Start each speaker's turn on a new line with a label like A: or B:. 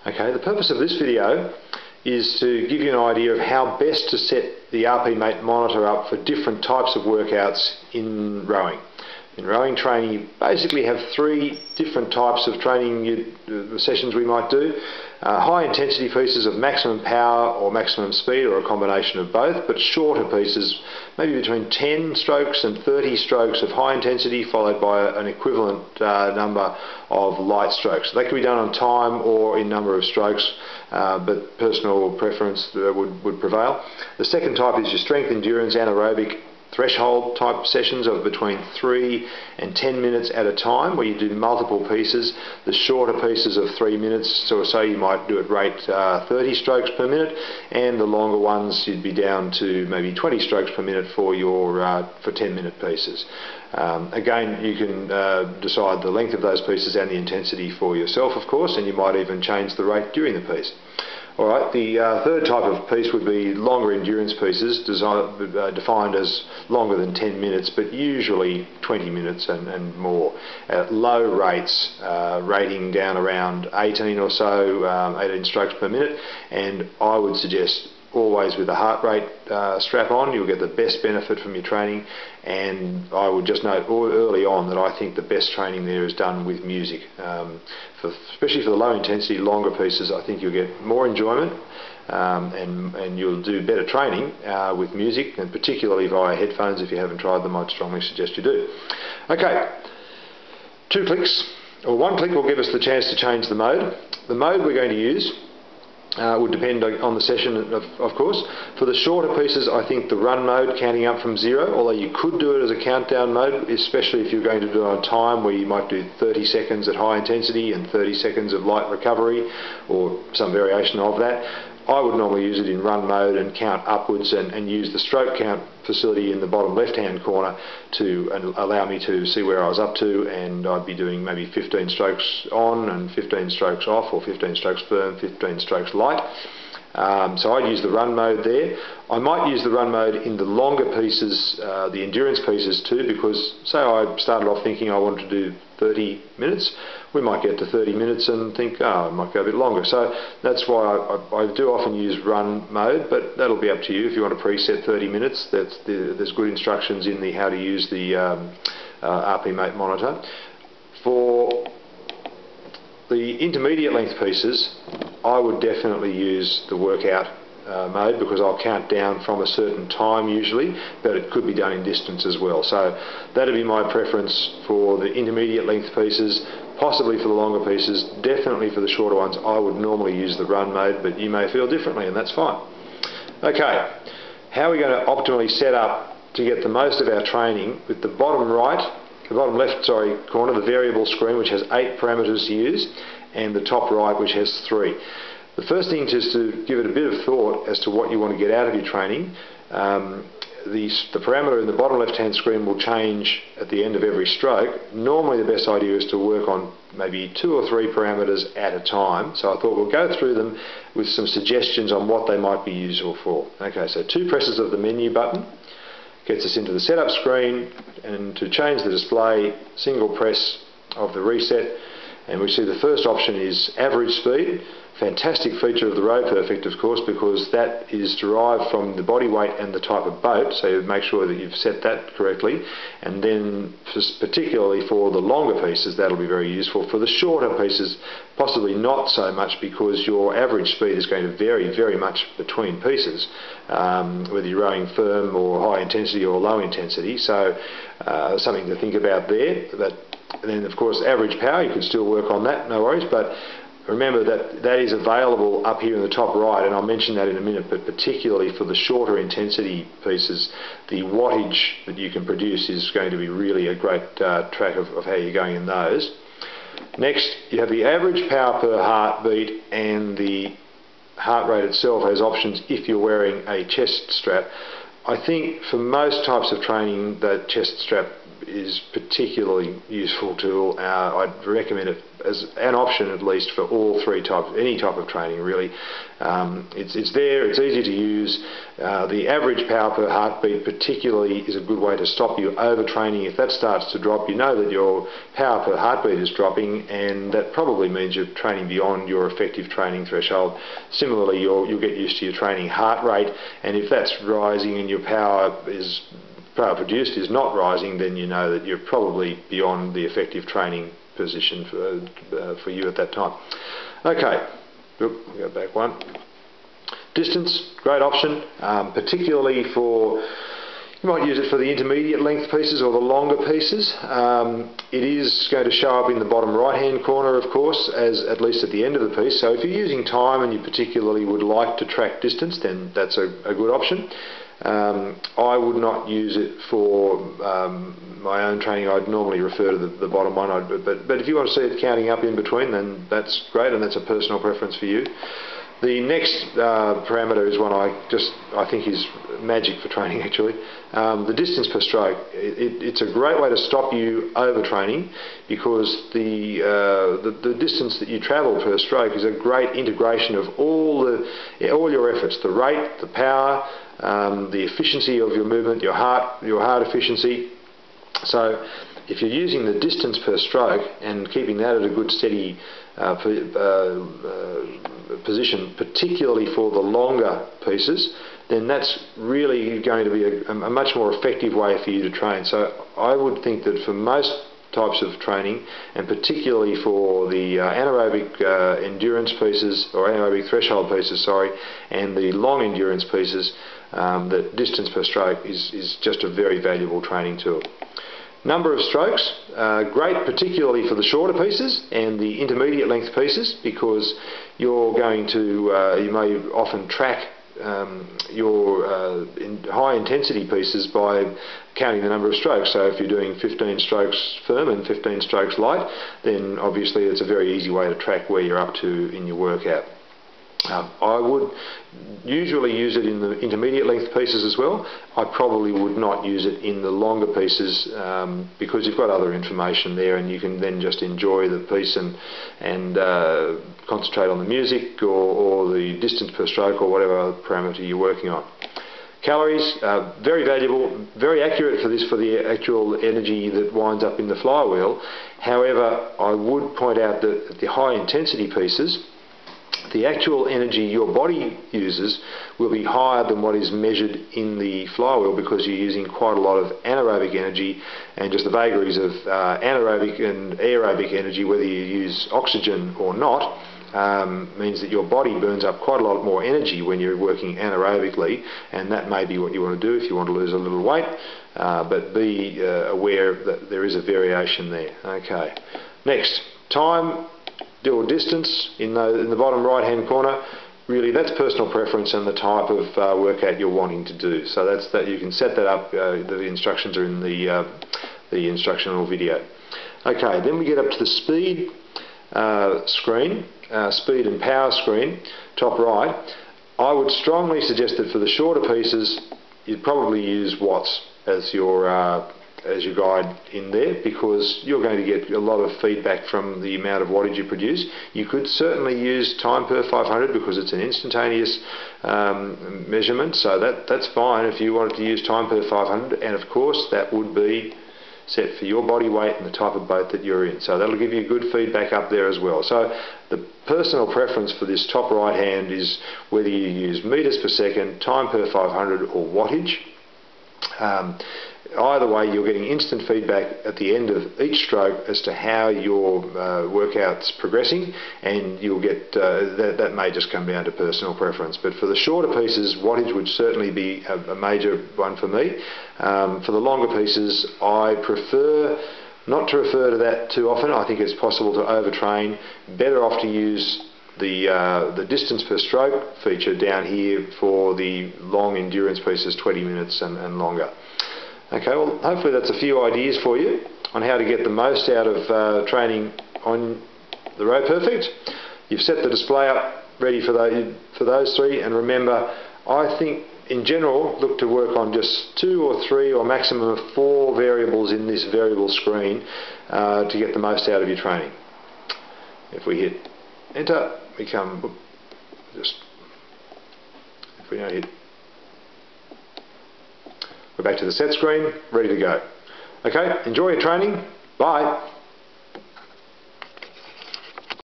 A: Okay, the purpose of this video is to give you an idea of how best to set the RPMate monitor up for different types of workouts in rowing. In rowing training, you basically have three different types of training sessions we might do. High intensity pieces of maximum power or maximum speed, or a combination of both, but shorter pieces, maybe between 10 strokes and 30 strokes of high intensity, followed by an equivalent number of light strokes. They can be done on time or in number of strokes, but personal preference would prevail. The second type is your strength, endurance, anaerobic threshold type sessions of between 3 and 10 minutes at a time, where you do multiple pieces. The shorter pieces of 3 minutes or so, you might do at rate 30 strokes per minute, and the longer ones you'd be down to maybe 20 strokes per minute for your for 10-minute pieces. Again, you can decide the length of those pieces and the intensity for yourself, of course, and you might even change the rate during the piece. Alright, the third type of piece would be longer endurance pieces, defined as longer than 10 minutes, but usually 20 minutes and more, at low rates, rating down around 18 or so, 18 strokes per minute, and I would suggest always with a heart rate strap on. You'll get the best benefit from your training, and I would just note early on that I think the best training there is done with music. Especially for the low intensity, longer pieces, I think you'll get more enjoyment and you'll do better training with music, and particularly via headphones. If you haven't tried them, I'd strongly suggest you do. Okay, 2 clicks, or 1 click will give us the chance to change the mode. The mode we're going to use would depend on the session, of course. For the shorter pieces, I think the run mode, counting up from 0, although you could do it as a countdown mode, especially if you're going to do it on time, where you might do 30 seconds at high intensity and 30 seconds of light recovery, or some variation of that. I would normally use it in run mode and count upwards, and use the stroke count facility in the bottom left hand corner to allow me to see where I was up to, and I'd be doing maybe 15 strokes on and 15 strokes off, or 15 strokes firm, 15 strokes light. So I'd use the run mode there. I might use the run mode in the longer pieces, the endurance pieces too, because say I started off thinking I wanted to do 30 minutes, we might get to 30 minutes and think, oh, I might go a bit longer. So that's why I do often use run mode, but that'll be up to you. If you want to preset 30 minutes, there's good instructions in the how to use the RPMate monitor. For the intermediate length pieces, I would definitely use the workout mode, because I'll count down from a certain time usually, but it could be done in distance as well. So that'd be my preference for the intermediate length pieces, possibly for the longer pieces. Definitely for the shorter ones, I would normally use the run mode, but you may feel differently, and that's fine. Okay, how are we going to optimally set up to get the most of our training with the bottom left corner, the variable screen, which has 8 parameters to use, and the top right, which has 3. The first thing is to give it a bit of thought as to what you want to get out of your training. The parameter in the bottom left hand screen will change at the end of every stroke. Normally the best idea is to work on maybe 2 or 3 parameters at a time, so I thought we'll go through them with some suggestions on what they might be useful for. Okay, so 2 presses of the menu button gets us into the setup screen, and to change the display, single press of the reset, and we see the first option is average speed. Fantastic feature of the Rowperfect, of course, because that is derived from the body weight and the type of boat, so you make sure that you've set that correctly. And then particularly for the longer pieces, that'll be very useful. For the shorter pieces, possibly not so much, because your average speed is going to vary very much between pieces, whether you're rowing firm or high intensity or low intensity. So something to think about there. And then of course average power, you can still work on that, no worries, but remember that that is available up here in the top right, and I'll mention that in a minute, but particularly for the shorter intensity pieces, the wattage that you can produce is going to be really a great track of how you're going in those. Next, you have the average power per heartbeat, and the heart rate itself has options if you're wearing a chest strap. I think for most types of training, the chest strap is particularly useful tool. I'd recommend it as an option at least for all three types, any type of training really. It's there, it's easy to use. The average power per heartbeat particularly is a good way to stop you overtraining. If that starts to drop, you know that your power per heartbeat is dropping, and that probably means you're training beyond your effective training threshold. Similarly, you'll get used to your training heart rate, and if that's rising and your power produced is not rising, then you know that you're probably beyond the effective training position for you at that time. Okay, we'll go back one. Distance, great option, particularly for, you might use it for the intermediate length pieces or the longer pieces. It is going to show up in the bottom right hand corner, of course, as at least at the end of the piece. So if you're using time and you particularly would like to track distance, then that's a good option. I would not use it for my own training. I'd normally refer to the bottom one, but if you want to see it counting up in between, then that's great, and that's a personal preference for you. The next parameter is one I think is magic for training actually. The distance per stroke. It's a great way to stop you overtraining, because the distance that you travel per stroke is a great integration of all your efforts, the rate, the power, the efficiency of your movement, your heart efficiency. So if you're using the distance per stroke and keeping that at a good steady position, particularly for the longer pieces, then that's really going to be a much more effective way for you to train. So I would think that for most types of training, and particularly for the anaerobic endurance pieces, or anaerobic threshold pieces, sorry, and the long endurance pieces, that distance per stroke is just a very valuable training tool. Number of strokes, great particularly for the shorter pieces and the intermediate length pieces, because you're going to, you may often track your high intensity pieces by counting the number of strokes. So if you're doing 15 strokes firm and 15 strokes light, then obviously it's a very easy way to track where you're up to in your workout. I would usually use it in the intermediate length pieces as well. I probably would not use it in the longer pieces, because you've got other information there, and you can then just enjoy the piece and concentrate on the music or the distance per stroke or whatever other parameter you're working on. Calories, very valuable, very accurate for the actual energy that winds up in the flywheel. However, I would point out that at the high intensity pieces, the actual energy your body uses will be higher than what is measured in the flywheel, because you're using quite a lot of anaerobic energy, and just the vagaries of anaerobic and aerobic energy, whether you use oxygen or not, means that your body burns up quite a lot more energy when you're working anaerobically, and that may be what you want to do if you want to lose a little weight, but be aware that there is a variation there. Okay, next, time or distance in the bottom right hand corner. Really, that's personal preference and the type of workout you're wanting to do. So that's that. You can set that up. The instructions are in the instructional video. Okay, then we get up to the speed screen, speed and power screen, top right. I would strongly suggest that for the shorter pieces, you'd probably use watts as your guide in there, because you're going to get a lot of feedback from the amount of wattage you produce. You could certainly use time per 500 because it's an instantaneous measurement, so that's fine if you wanted to use time per 500, and of course that would be set for your body weight and the type of boat that you're in. So that'll give you good feedback up there as well. So the personal preference for this top right hand is whether you use meters per second, time per 500 or wattage. Either way, you're getting instant feedback at the end of each stroke as to how your workout's progressing, and you'll get that may just come down to personal preference. But for the shorter pieces, wattage would certainly be a major one for me. For the longer pieces, I prefer not to refer to that too often. I think it's possible to overtrain. Better off to use the distance per stroke feature down here for the long endurance pieces, 20 minutes and longer. Okay, well, hopefully that's a few ideas for you on how to get the most out of training on the Rowperfect. You've set the display up ready for those three, and remember, I think in general, look to work on just 2 or 3 or maximum of 4 variables in this variable screen to get the most out of your training. If we hit enter, we come just, if we now hit, we're back to the set screen, ready to go. Okay, enjoy your training. Bye.